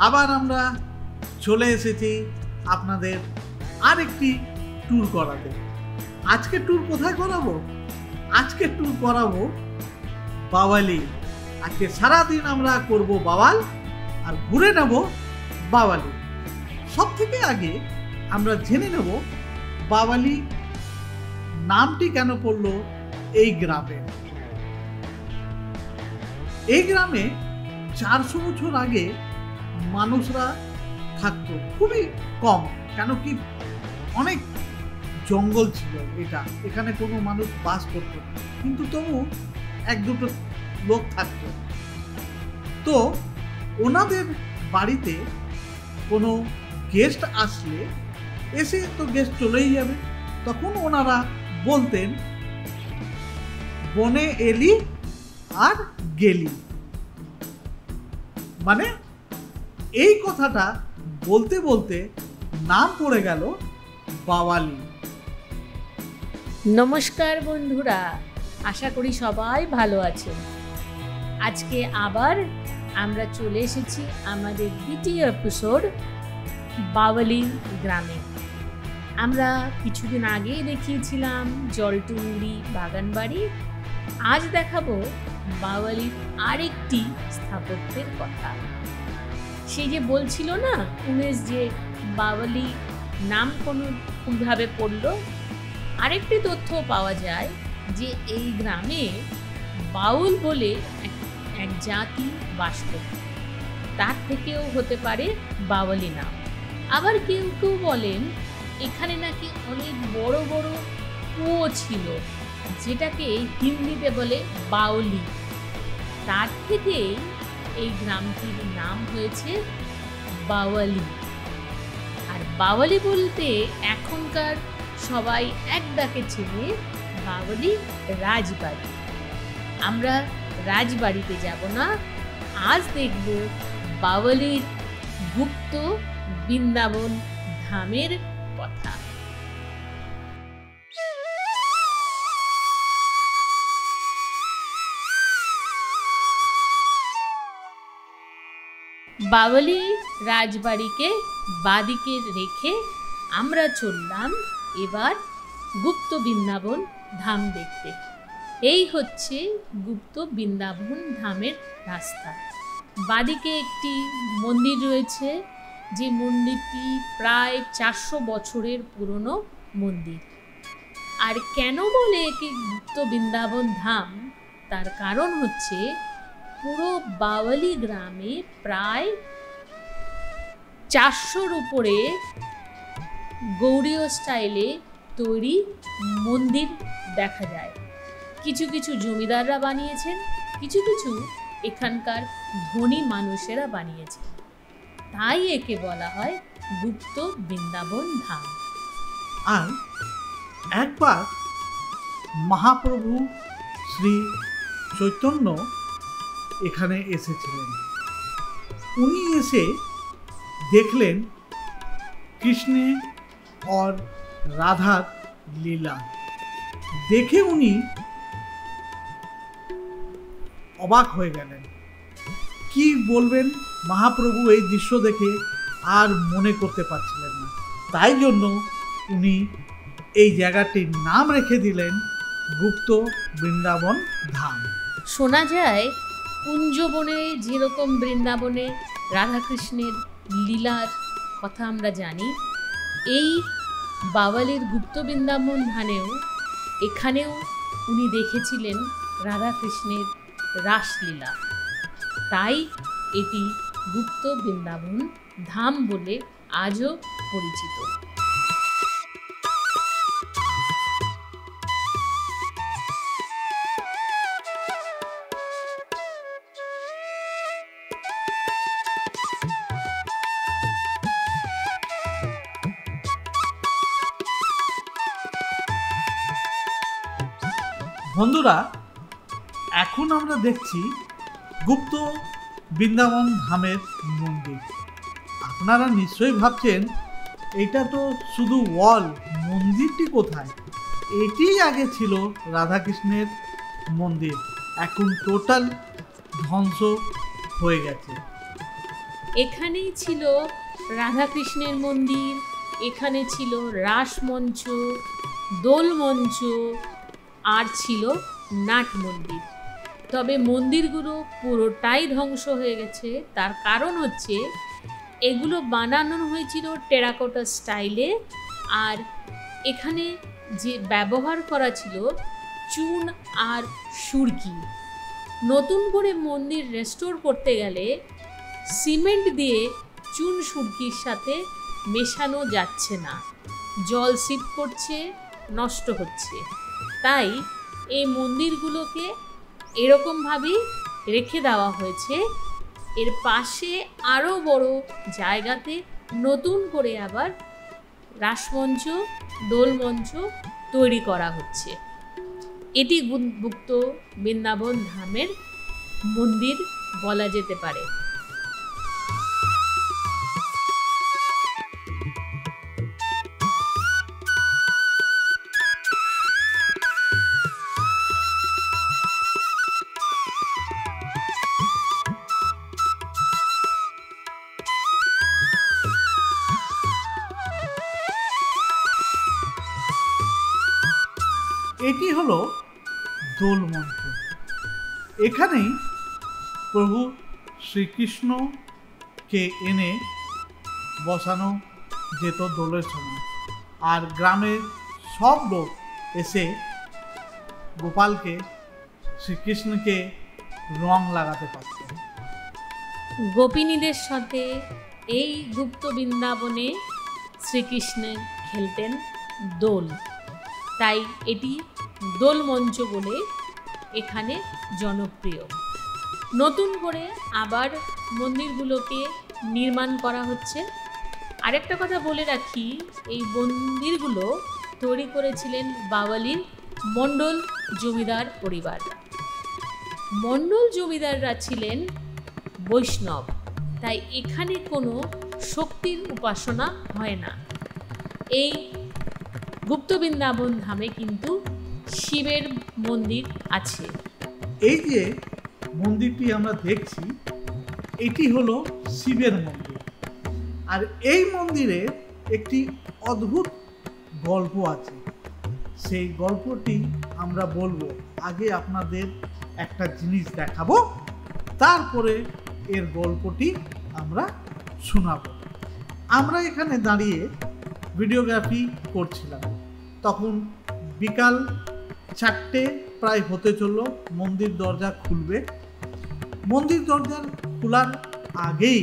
আবার আমরা চলে এসেছি আপনাদের আরেকটি ট্যুর করাতে। আজকে ট্যুর কোথায় করাবো? আজকে ট্যুর করাবো বাওয়ালি। আজকে সারাদিন আমরা করব বাওয়াল আর ঘুরে নেব বাওয়ালি। সব থেকে আগে আমরা জেনে নেব বাওয়ালি নামটি কেন পড়লো এই গ্রামে। এই গ্রামে 400 বছর আগে মানুষরা থাকতো, খুবই কম, কেন কি অনেক জঙ্গল ছিল এখানে কোনো মানুষ বাস করত না, কিন্তু তবু এক দুটো লোক থাকতো। তো ওনাদের বাড়িতে কোনো গেস্ট আসলে এসে তো গেস্ট চলেই যাবে, তখন ওনারা বলতেন বনে এলি আর গেলি, মানে এই কথাটা বলতে বলতে নাম পড়ে গেল বাওয়ালি। নমস্কার বন্ধুরা, আশা করি সবাই ভালো আছেন। আজকে আবার আমরা চলে এসেছি আমাদের দ্বিতীয় এপিসোড বাওয়ালি গ্রামে। আমরা কিছুদিন আগেই দেখিয়েছিলাম জলটুঙ্গি বাগানবাড়ি। আজ দেখাবো বাওয়ালির আরেকটি স্থাপত্যের কথা। সে যে বলছিল না উমেশ যে বাওয়ালি নাম কোনোভাবে পড়লো, আরেকটি তথ্য পাওয়া যায় যে এই গ্রামে বাউল বলে এক জাতি বাস করত, তার থেকেও হতে পারে বাওয়ালি নাম। আবার কেউ কেউ বলেন এখানে নাকি অনেক বড় বড় কুয়ো ছিল, যেটাকে হিন্দিতে বলে বাউলি, তার থেকেই এই গ্রামটির নাম হয়েছে বাওয়ালি। আর বাওয়ালি বলতে এখনকার সবাই এক ডাকে চেনে বাওয়ালি রাজবাড়ি। আমরা রাজবাড়িতে যাব না, আজ দেখব বাওয়ালির গুপ্ত বৃন্দাবন ধামের কথা। বাওয়ালি রাজবাড়িকে বাদিকে রেখে আমরা চললাম এবার গুপ্ত বৃন্দাবন ধাম দেখতে। এই হচ্ছে গুপ্ত বৃন্দাবন ধামের রাস্তা। বাদিকে একটি মন্দির রয়েছে, যে মন্দিরটি প্রায় 400 বছরের পুরনো মন্দির। আর কেন বলে একে গুপ্ত বৃন্দাবন ধাম, তার কারণ হচ্ছে পুরো বাওয়ালি গ্রামে প্রায় 400-র উপরে গৌড়ীয় স্টাইলে তৈরি মন্দির দেখা যায়। কিছু কিছু জমিদাররা বানিয়েছেন, কিছু কিছু এখানকার ধনী মানুষেরা বানিয়েছেন, তাই একে বলা হয় গুপ্ত বৃন্দাবন ধাম। আর একবার মহাপ্রভু শ্রী চৈতন্য এখানে এসেছিলেন। উনি এসে দেখলেন কৃষ্ণে और রাধার লীলা, দেখে উনি অবাক হয়ে গেলেন। কি বলবেন, মহাপ্রভু এই দৃশ্য দেখে আর মনে করতে পারছিলেন না, তাই জন্য উনি এই জায়গাটির নাম রেখে দিলেন গুপ্ত বৃন্দাবন ধাম। শোনা যায় কুঞ্জবনে যেরকম বৃন্দাবনে রাধাকৃষ্ণের লীলার কথা আমরা জানি, এই বাওয়ালির গুপ্ত বৃন্দাবন ধামেও এখানেও উনি দেখেছিলেন রাধাকৃষ্ণের রাসলীলা, তাই এটি গুপ্ত বৃন্দাবন ধাম বলে আজও পরিচিত। বন্ধুরা, এখন আমরা দেখছি গুপ্ত বৃন্দাবন ধামের মন্দির। আপনারা নিশ্চয়ই ভাবছেন এটা তো শুধু ওয়াল, মন্দিরটি কোথায়? এটি আগে ছিল রাধাকৃষ্ণের মন্দির, এখন টোটাল ধ্বংস হয়ে গেছে। এখানেই ছিল রাধাকৃষ্ণের মন্দির, এখানে ছিল রাসমঞ্চ, দোলমঞ্চ, আর ছিল নাট মন্দির। তবে মন্দিরগুলো পুরোটাই ধ্বংস হয়ে গেছে। তার কারণ হচ্ছে এগুলো বানানো হয়েছিল টেরাকোটা স্টাইলে, আর এখানে যে ব্যবহার করা ছিল চুন আর সুরকি। নতুন করে মন্দির রেস্টোর করতে গেলে সিমেন্ট দিয়ে চুন সুরকির সাথে মেশানো যাচ্ছে না, জল সিপ করছে, নষ্ট হচ্ছে। তাই এই মন্দিরগুলোকে এরকমভাবেই রেখে দেওয়া হয়েছে। এর পাশে আরও বড় জায়গাতে নতুন করে আবার রাসমঞ্চ, দোলমঞ্চ তৈরি করা হচ্ছে। এটি গুপ্ত বৃন্দাবন ধামের মন্দির বলা যেতে পারে। এটি হলো দোলমঞ্চ। এখানেই প্রভু শ্রীকৃষ্ণকে এনে বসানো যেত দোলের সময়, আর গ্রামের সব লোক এসে গোপালকে, শ্রীকৃষ্ণকে রং লাগাতে পারত। গোপিনীদের সাথে এই গুপ্ত বৃন্দাবনে শ্রীকৃষ্ণ খেলতেন দোল, তাই এটি দোলমঞ্চ বলে এখানে জনপ্রিয়। নতুন করে আবার মন্দিরগুলোকে নির্মাণ করা হচ্ছে। আরেকটা কথা বলে রাখি, এই মন্দিরগুলো তৈরি করেছিলেন বাওয়ালির মণ্ডল জমিদার পরিবার। মণ্ডল জমিদাররা ছিলেন বৈষ্ণব, তাই এখানে কোনো শক্তির উপাসনা হয় না। এই গুপ্ত বৃন্দাবন ধামে কিন্তু শিবের মন্দির আছে। এই যে মন্দিরটি আমরা দেখছি, এটি হলো শিবের মন্দির। আর এই মন্দিরে একটি অদ্ভুত গল্প আছে, সেই গল্পটি আমরা বলবো। আগে আপনাদের একটা জিনিস দেখাবো, তারপরে এর গল্পটি আমরা শোনাবো। আমরা এখানে দাঁড়িয়ে ভিডিওগ্রাফি করছিলাম, তখন বিকাল 4টে প্রায় হতে চলল। মন্দির দরজা খুলবে। মন্দির দরজার খোলার আগেই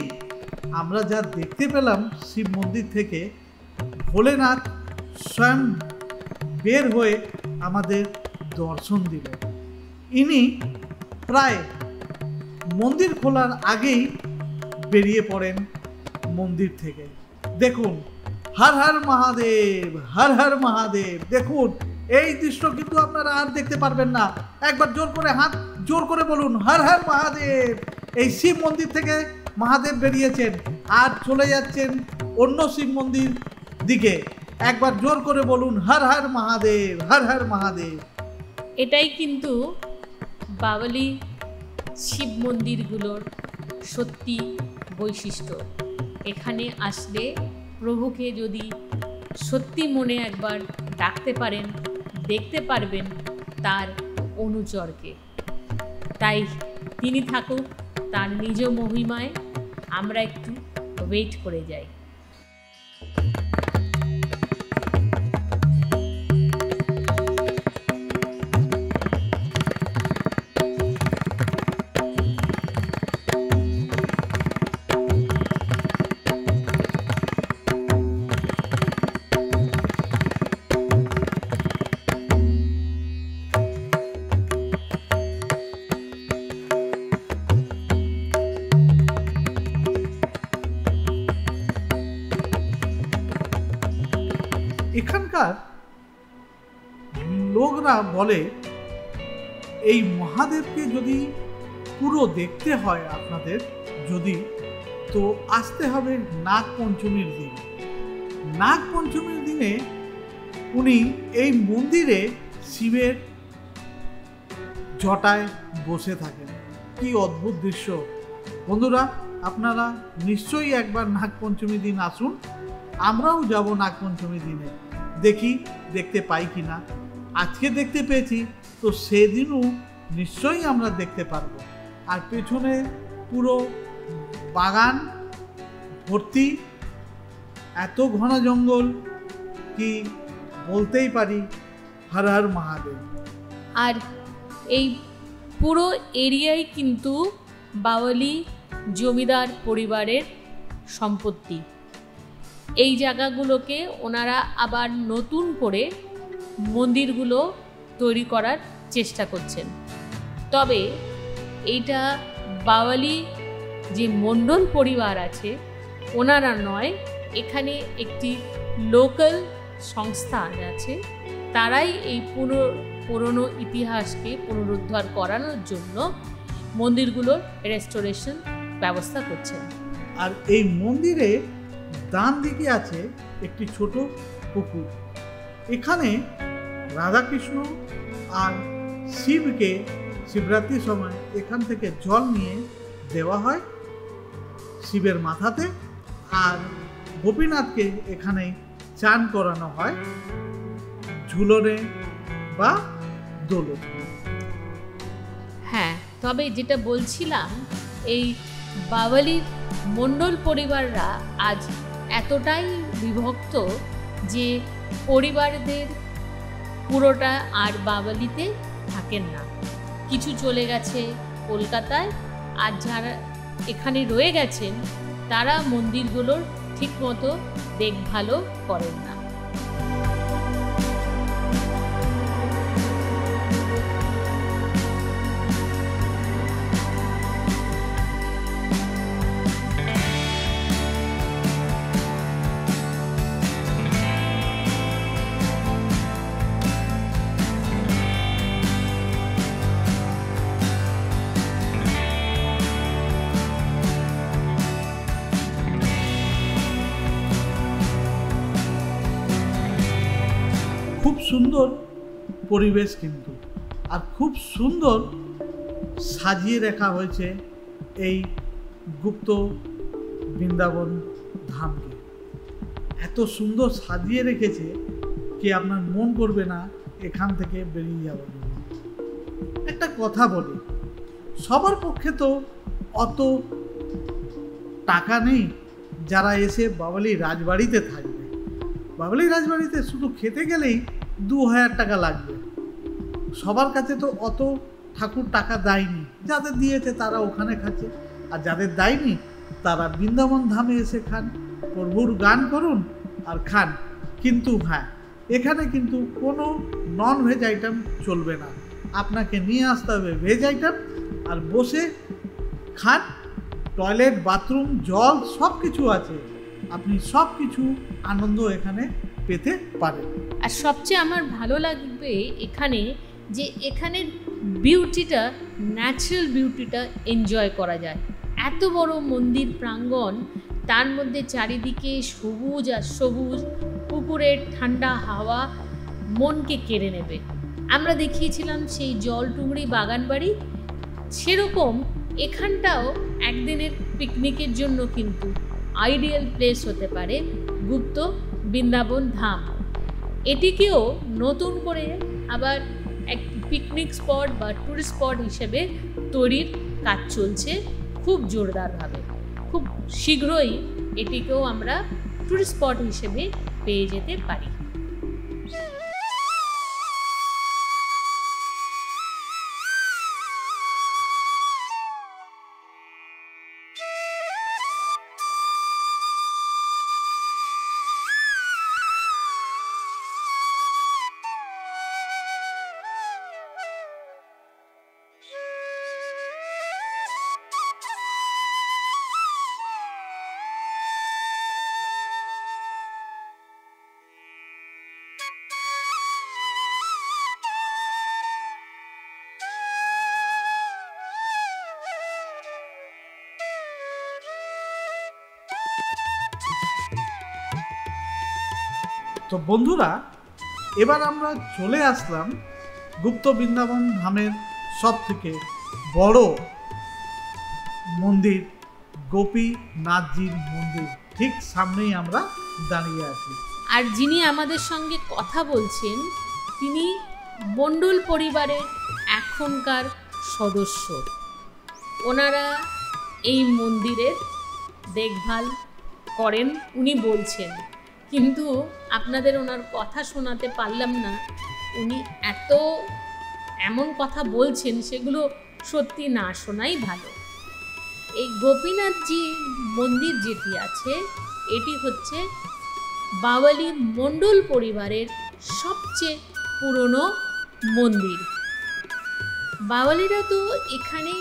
আমরা যা দেখতে পেলাম, শিব মন্দির থেকে ভোলেনাথ স্বয়ং বের হয়ে আমাদের দর্শন দিল। ইনি প্রায় মন্দির খোলার আগেই বেরিয়ে পড়েন মন্দির থেকে। দেখুন, হর হর মহাদেব, হর হর মহাদেব। দেখুন, এই দৃশ্য কিন্তু আপনারা আর দেখতে পারবেন না। একবার জোর করে হাত জোর করে বলুন, হর হর মহাদেব। এই শিব মন্দির থেকে মহাদেব বেরিয়েছেন আর চলে যাচ্ছেন অন্য শিব মন্দির দিকে। একবার জোর করে বলুন, হর হর মহাদেব, হর হর মহাদেব। এটাই কিন্তু বাওয়ালি শিব মন্দিরগুলোর সত্যি বৈশিষ্ট্য। এখানে আসলে প্রভুকে যদি সত্যি মনে একবার ডাকতে পারেন, দেখতে পারবেন তার অনুচরকে। তাই তিনি থাকুক তার নিজ মহিমায়, আমরা একটু ওয়েট করে যাই। এখানকার লোকরা বলে, এই মহাদেবকে যদি পুরো দেখতে হয় আপনাদের, যদি তো আসতে হবে নাগ পঞ্চমীর দিন। নাগ পঞ্চমীর দিনে উনি এই মন্দিরে শিবের জটায় বসে থাকেন। কি অদ্ভুত দৃশ্য বন্ধুরা, আপনারা নিশ্চয়ই একবার নাগপঞ্চমী দিন আসুন। আমরাও যাব নাগপঞ্চমী দিনে, দেখি দেখতে পাই কি না। আজকে দেখতে পেয়েছি, তো সেদিনও নিশ্চয়ই আমরা দেখতে পারবো। আর পেছনে পুরো বাগান ভর্তি, এত ঘন জঙ্গল, কি বলতেই পারি হর হর মহাদেব। আর এই পুরো এরিয়াই কিন্তু বাওয়ালি জমিদার পরিবারের সম্পত্তি। এই জায়গাগুলোকে ওনারা আবার নতুন করে মন্দিরগুলো তৈরি করার চেষ্টা করছেন। তবে এইটা বাওয়ালি যে মণ্ডল পরিবার আছে ওনারা নয়, এখানে একটি লোকাল সংস্থা আছে, তারাই এই পুরনো ইতিহাসকে পুনরুদ্ধার করানোর জন্য মন্দিরগুলোর রেস্টোরেশন ব্যবস্থা করছেন। আর এই মন্দিরে ডান দিকে আছে একটি ছোট পুকুর। এখানে রাধাকৃষ্ণ আর শিবকে শিবরাত্রির সময় এখান থেকে জল নিয়ে দেওয়া হয় শিবের মাথাতে, আর গোপীনাথকে এখানে চান করানো হয় ঝুলনে বা দোলনে। হ্যাঁ, তবে যেটা বলছিলাম, এই বাওয়ালির মণ্ডল পরিবাররা আজ এতটাই বিভক্ত যে পরিবারদের পুরোটা আর বাওয়ালিতে থাকেন না। কিছু চলে গেছে কলকাতায়, আর যারা এখানে রয়ে গেছেন তারা মন্দিরগুলোর ঠিকমতো দেখভালও করেন না। খুব সুন্দর পরিবেশ কিন্তু, আর খুব সুন্দর সাজিয়ে রাখা হয়েছে এই গুপ্ত বৃন্দাবন ধামকে। এত সুন্দর সাজিয়ে রেখেছে কি আপনার মন করবে না এখান থেকে বেরিয়ে যাওয়ার জন্য। একটা কথা বলি, সবার পক্ষে তো অত টাকা নেই যারা এসে বাওয়ালি রাজবাড়িতে থাকবে। বাওয়ালি রাজবাড়িতে শুধু খেতে গেলেই 2000 টাকা লাগবে। সবার কাছে তো অত ঠাকুর টাকা দেয়নি, যাদের দিয়েছে তারা ওখানে খাচ্ছে, আর যাদের দেয়নি তারা বৃন্দাবন ধামে এসে খান, প্রভুর গান করুন আর খান। কিন্তু হ্যাঁ, এখানে কিন্তু কোনো নন ভেজ আইটেম চলবে না, আপনাকে নিয়ে আসতে হবে ভেজ আইটেম, আর বসে খান। টয়লেট, বাথরুম, জল সব কিছু আছে, আপনি সব কিছু আনন্দ এখানে পেতে পারেন। আর সবচেয়ে আমার ভালো লাগবে এখানে যে এখানের বিউটিটা, ন্যাচারাল বিউটিটা এনজয় করা যায়। এত বড় মন্দির প্রাঙ্গণ, তার মধ্যে চারিদিকে সবুজ আর সবুজ, পুকুরের ঠান্ডা হাওয়া মনকে কেড়ে নেবে। আমরা দেখিয়েছিলাম সেই জলটুংরি বাগান বাড়ি, সেরকম এখানটাও একদিনের পিকনিকের জন্য কিন্তু আইডিয়াল প্লেস হতে পারে গুপ্ত বৃন্দাবন ধাম। এটিকেও নতুন করে আবার এক পিকনিক স্পট বা ট্যুরিস্ট স্পট হিসেবে তৈরির কাজ চলছে খুব জোরদারভাবে। খুব শীঘ্রই এটিকেও আমরা ট্যুরিস্ট স্পট হিসেবে পেয়ে যেতে পারি। তো বন্ধুরা, এবার আমরা চলে আসলাম গুপ্ত বৃন্দাবন ধামের সব থেকে বড় মন্দির গোপীনাথজির মন্দির, ঠিক সামনেই আমরা দাঁড়িয়ে আছি। আর যিনি আমাদের সঙ্গে কথা বলছেন তিনি মণ্ডল পরিবারের এখনকার সদস্য। ওনারা এই মন্দিরের দেখভাল করেন উনি বলছেন, কিন্তু আপনাদের ওনার কথা শোনাতে পারলাম না। উনি এমন কথা বলছেন সেগুলো সত্যি না শোনাই ভালো। এই গোপীনাথজি মন্দির যেটি আছে এটি হচ্ছে বাওয়ালি মণ্ডল পরিবারের সবচেয়ে পুরনো মন্দির। বাওয়ালিরা তো এখানেই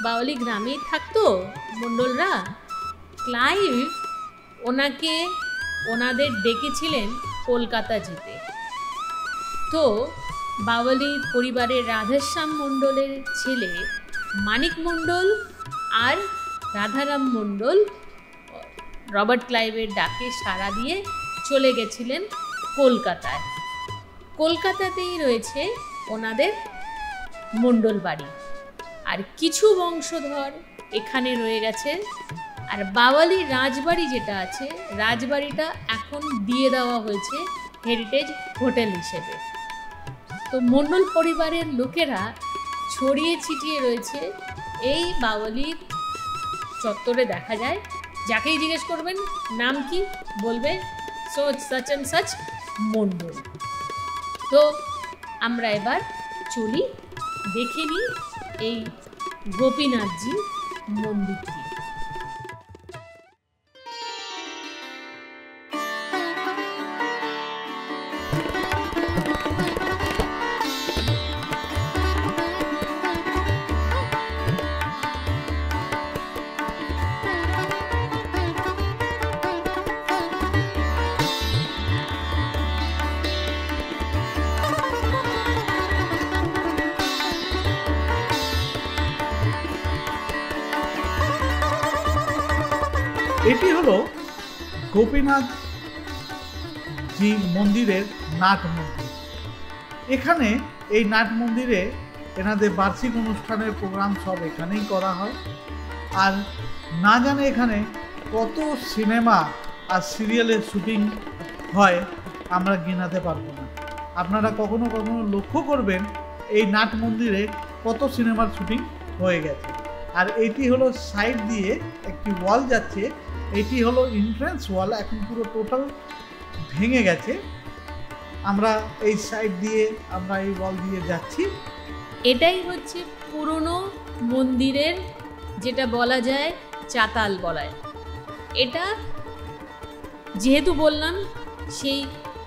বাওয়ালি গ্রামেই থাকতো মণ্ডলরা। ক্লাইভ ওনাদের ডেকেছিলেন কলকাতা যেতে। তো বাওয়ালি পরিবারের রাধেশ্যাম মণ্ডলের ছেলে মানিক মণ্ডল আর রাধারাম মণ্ডল রবার্ট ক্লাইভের ডাকে সাড়া দিয়ে চলে গেছিলেন কলকাতায়। কলকাতাতেই রয়েছে ওনাদের মণ্ডল বাড়ি, আর কিছু বংশধর এখানে রয়ে গেছে। আর বাওয়ালি রাজবাড়ি যেটা আছে, রাজবাড়িটা এখন দিয়ে দেওয়া হয়েছে হেরিটেজ হোটেল হিসেবে। তো মণ্ডল পরিবারের লোকেরা ছড়িয়ে ছিটিয়ে রয়েছে এই বাওয়ালির চত্বরে। দেখা যায় যাকেই জিজ্ঞেস করবেন নাম কি, বলবে সাচ অ্যান্ড সাচ মণ্ডল। তো আমরা এবার চলি, দেখে নিই এই গোপীনাথজি মন্দিরটি। এটি হলো গোপীনাথ জি মন্দিরের নাট মন্দির। এখানে এই নাট মন্দিরে এনাদের বার্ষিক অনুষ্ঠানের প্রোগ্রাম সব এখানেই করা হয়। আর না জানে এখানে কত সিনেমা আর সিরিয়ালের শুটিং হয় আমরা গিনাতে পারবো না। আপনারা কখনো কখনো লক্ষ্য করবেন এই নাট মন্দিরে কত সিনেমার শুটিং হয়ে গেছে। আর এটি হলো সাইড দিয়ে একটি ওয়াল যাচ্ছে, এটি হলো এন্ট্রান্স ওয়াল, এখন পুরো টোটাল ভেঙে গেছে। আমরা এই সাইড দিয়ে আমরা এই ওয়াল দিয়ে যাচ্ছি। এটাই হচ্ছে পুরনো মন্দিরের যেটা বলা যায় চাতাল বলায়। এটা যেহেতু বললাম সেই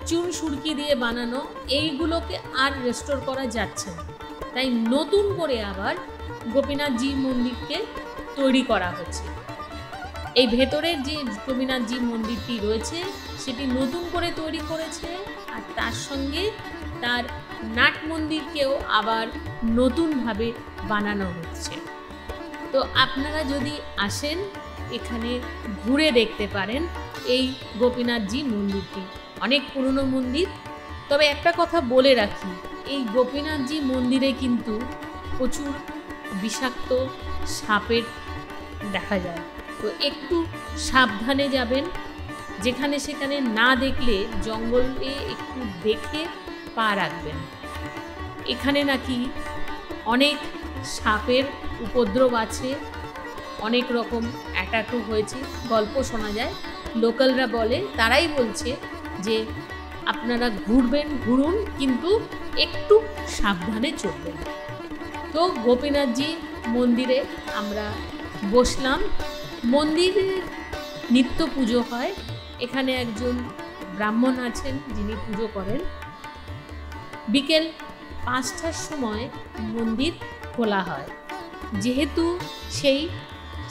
চুন সুরকি দিয়ে বানানো, এইগুলোকে আর রেস্টোর করা যাচ্ছে না, তাই নতুন করে আবার গোপীনাথজি মন্দিরকে তৈরি করা হচ্ছে। এই ভেতরের যে গোপীনাথজি মন্দিরটি রয়েছে সেটি নতুন করে তৈরি করেছে, আর তার সঙ্গে তার নাট মন্দিরকেও আবার নতুনভাবে বানানো হচ্ছে। তো আপনারা যদি আসেন এখানে ঘুরে দেখতে পারেন এই গোপীনাথজি মন্দিরটি। অনেক পুরনো মন্দির। তবে একটা কথা বলে রাখি, এই গোপীনাথজি মন্দিরে কিন্তু প্রচুর বিষাক্ত সাপের দেখা যায়, তো একটু সাবধানে যাবেন। যেখানে সেখানে না দেখলে জঙ্গলে একটু দেখে পা রাখবেন। এখানে নাকি অনেক সাপের উপদ্রব আছে, অনেক রকম অ্যাটাকও হয়েছে, গল্প শোনা যায়। লোকালরা বলে, তারাই বলছে যে আপনারা ঘুরুন কিন্তু একটু সাবধানে চলবেন। তো গোপীনাথজি মন্দিরে আমরা বসলাম। মন্দিরে নিত্য পুজো হয়। এখানে একজন ব্রাহ্মণ আছেন যিনি পুজো করেন। বিকেল 5টার সময় মন্দির খোলা হয়। যেহেতু সেই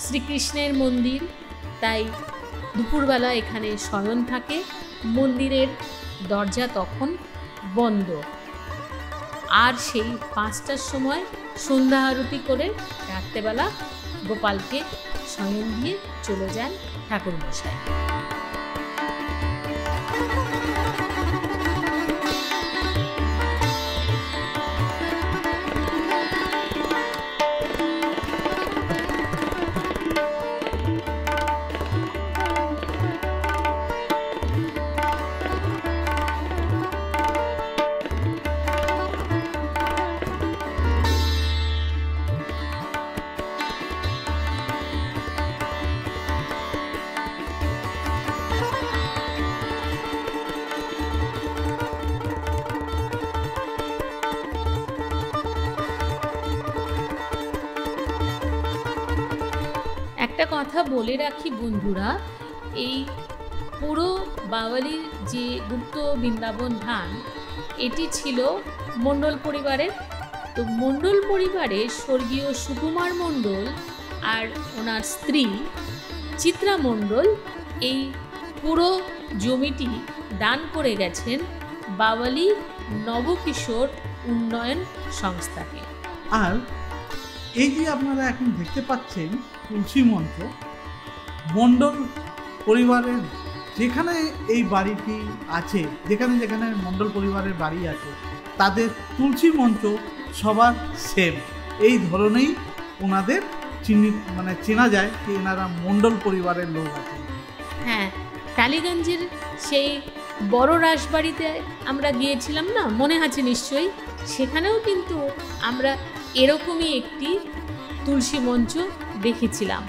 শ্রীকৃষ্ণের মন্দির, তাই দুপুরবেলা এখানে শয়ন থাকে। মন্দিরের দরজা তখন বন্ধ। আর সেই 5টার সময় সন্ধ্যা আরতি করে রাত্রেবেলা গোপালকে শয়ন দিয়ে চলে যান ঠাকুরমশাই। একটা কথা বলে রাখি বন্ধুরা, এই পুরো বাওয়ালির যে গুপ্ত বৃন্দাবন ধাম, এটি ছিল মণ্ডল পরিবারের। তো মণ্ডল পরিবারের স্বর্গীয় সুকুমার মণ্ডল আর ওনার স্ত্রী চিত্রা মণ্ডল এই পুরো জমিটি দান করে গেছেন বাওয়ালি নবকিশোর উন্নয়ন সংস্থাকে। আর এই যে আপনারা এখন দেখতে পাচ্ছেন তুলসী মঞ্চ, মণ্ডল পরিবারের যেখানে এই বাড়িটি আছে, যেখানে যেখানে মণ্ডল পরিবারের বাড়ি আছে, তাদের তুলসী মঞ্চ সবার সেম এই ধরনেই ওনাদের চেনা যায় যে এনারা মণ্ডল পরিবারের লোক আছে। হ্যাঁ, টালিগঞ্জের সেই বড় রাসবাড়িতে আমরা গিয়েছিলাম না, মনে আছে নিশ্চয়ই? সেখানেও কিন্তু আমরা এরকমই একটি তুলসী মঞ্চ দেখেছিলাম।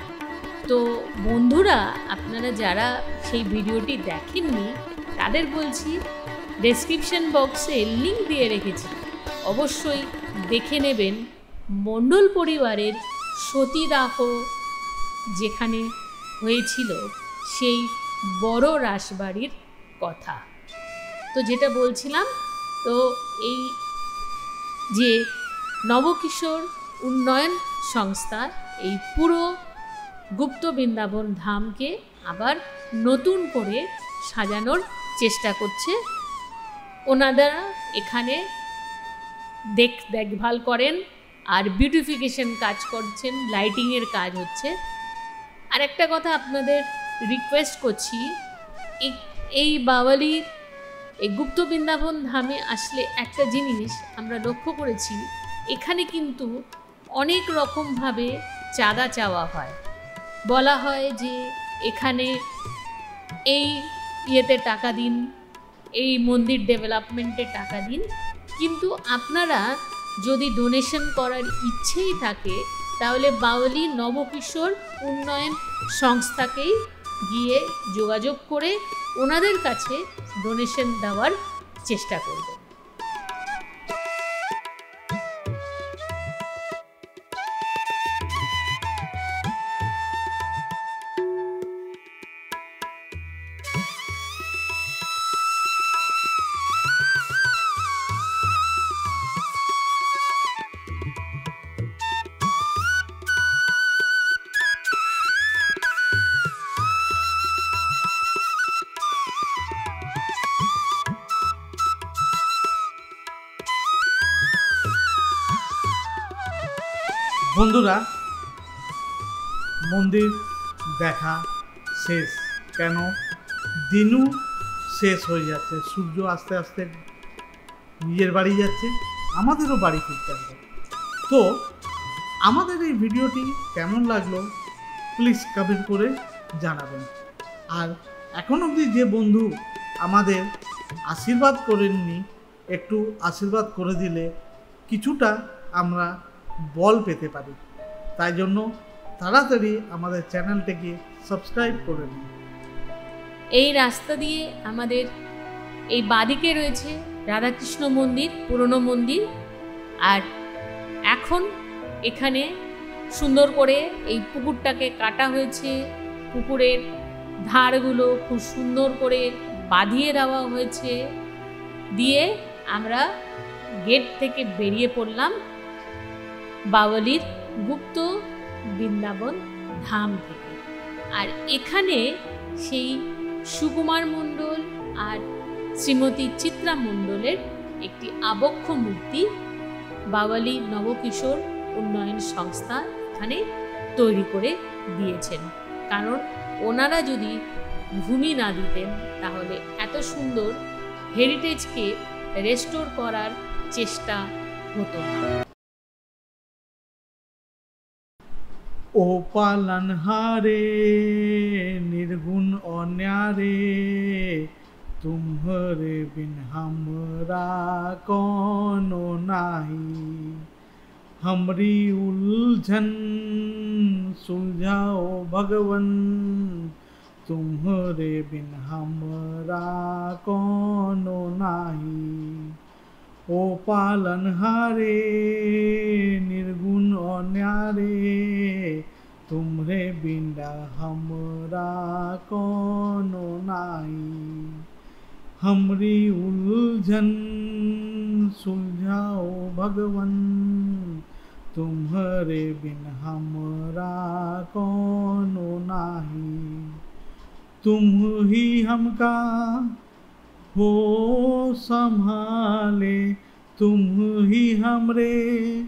তো বন্ধুরা, আপনারা যারা সেই ভিডিওটি দেখেননি তাদের বলছি, ডেসক্রিপশন বক্সে লিঙ্ক দিয়ে রেখেছি, অবশ্যই দেখে নেবেন মণ্ডল পরিবারের সতীদাহ যেখানে হয়েছিল সেই বড় রাসবাড়ির কথা। তো যেটা বলছিলাম, তো এই যে নবকিশোর উন্নয়ন সংস্থা এই পুরো গুপ্ত বৃন্দাবন ধামকে আবার নতুন করে সাজানোর চেষ্টা করছে। ওনারা এখানে দেখভাল করেন আর বিউটিফিকেশন কাজ করছেন, লাইটিংয়ের কাজ হচ্ছে। আর একটা কথা আপনাদের রিকোয়েস্ট করছি, এই বাওয়ালির এই গুপ্ত বৃন্দাবন ধামে আসলে একটা জিনিস আমরা লক্ষ্য করেছি, এখানে কিন্তু অনেক রকমভাবে চাঁদা চাওয়া হয়। বলা হয় যে এখানে এই ইয়েতে টাকা দিন, এই মন্দির ডেভেলপমেন্টে টাকা দিন, কিন্তু আপনারা যদি ডোনেশন করার ইচ্ছেই থাকে তাহলে বাওয়ালি নবকিশোর উন্নয়ন সংস্থাকেই গিয়ে যোগাযোগ করে ওনাদের কাছে ডোনেশন দেওয়ার চেষ্টা করবেন। বন্ধুরা, মন্দির দেখা শেষ, কেন দিনও শেষ হয়ে যাচ্ছে, সূর্য আস্তে আস্তে নিজের বাড়ি যাচ্ছে, আমাদেরও বাড়ি ফিরতে হবে। তো আমাদের এই ভিডিওটি কেমন লাগলো প্লিজ কমেন্ট করে জানাবেন। আর এখন অবধি যে বন্ধু আমাদের আশীর্বাদ করেননি, একটু আশীর্বাদ করে দিলে কিছুটা আমরা বল পেতে পারি, তাই জন্য তাড়াতাড়ি আমাদের চ্যানেলটাকে সাবস্ক্রাইব করে নিন। এই রাস্তা দিয়ে আমাদের এই বাদিকে রয়েছে রাধাকৃষ্ণ মন্দির, পুরনো মন্দির। আর এখন এখানে সুন্দর করে এই পুকুরটাকে কাটা হয়েছে, পুকুরের ধারগুলো খুব সুন্দর করে বাঁধিয়ে দেওয়া হয়েছে, দিয়ে আমরা গেট থেকে বেরিয়ে পড়লাম বাওয়ালির গুপ্ত বৃন্দাবন ধাম থেকে। আর এখানে সেই সুকুমার মণ্ডল আর শ্রীমতী চিত্রা মণ্ডলের একটি আবক্ষ মূর্তি বাওয়ালি নবকিশোর উন্নয়ন সংস্থা এখানে তৈরি করে দিয়েছেন। কারণ ওনারা যদি ভূমি না দিতেন তাহলে এত সুন্দর হেরিটেজকে রেস্টোর করার চেষ্টা হতো না। ও পালনহারে निर्गुण और न्यारे, तुम्हारे बिन हमरा कोनो नाही, हमरी उलझन सुलझाओ भगवन, तुम्हारे बिन हमरा कोनो नाही। ओ पालनहारे निर्गुण और न्यारे, तुमरे बिना हमरा कोनो नाही। हमरी उलझन सुलझाओ भगवन, तुम्हारे बिन हमरा कोनो नाही। तुम ही हमका हो संभाले, तुम ही हमरे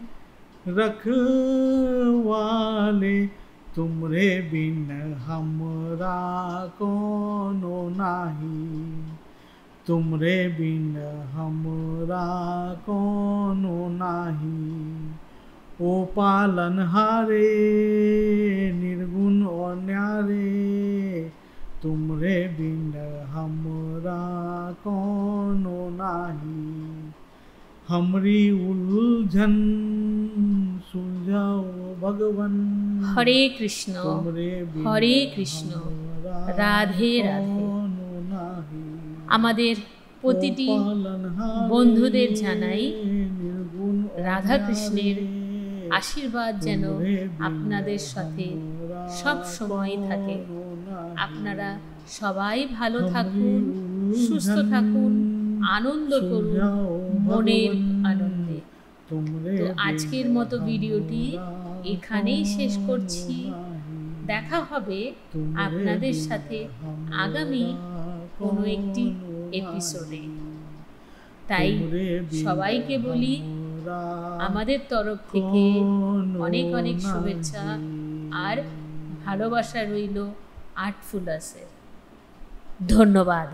रखवाले, तुमरे बिन हमरा कोनो नाही। तुमरे बिन हमरा कोनो नाही। ओ पालनहारे निर्गुण और न्यारे, तुमरे बिन हमरा कोनो नाही। हमरी उलझन सुलझाओ भगवन। हरे कृष्ण हरे कृष्ण, রাধে রাধে। আমাদের প্রতিটি বন্ধুদের জানাই রাধা কৃষ্ণের আশীর্বাদ যেন আপনাদের সাথে সব সময় থাকে। আপনারা সবাই ভালো থাকুন, সুস্থ থাকুন, আনন্দ করুন মনের আনন্দে। তো আজকের মতো ভিডিওটি এখানেই শেষ করছি। দেখা হবে আপনাদের সাথে আগামী কোনো একটি এপিসোডে। তাই সবাইকে বলি আমাদের তরফ থেকে অনেক অনেক শুভেচ্ছা আর ভালোবাসা রইল আর্টফুলাসের। ধন্যবাদ।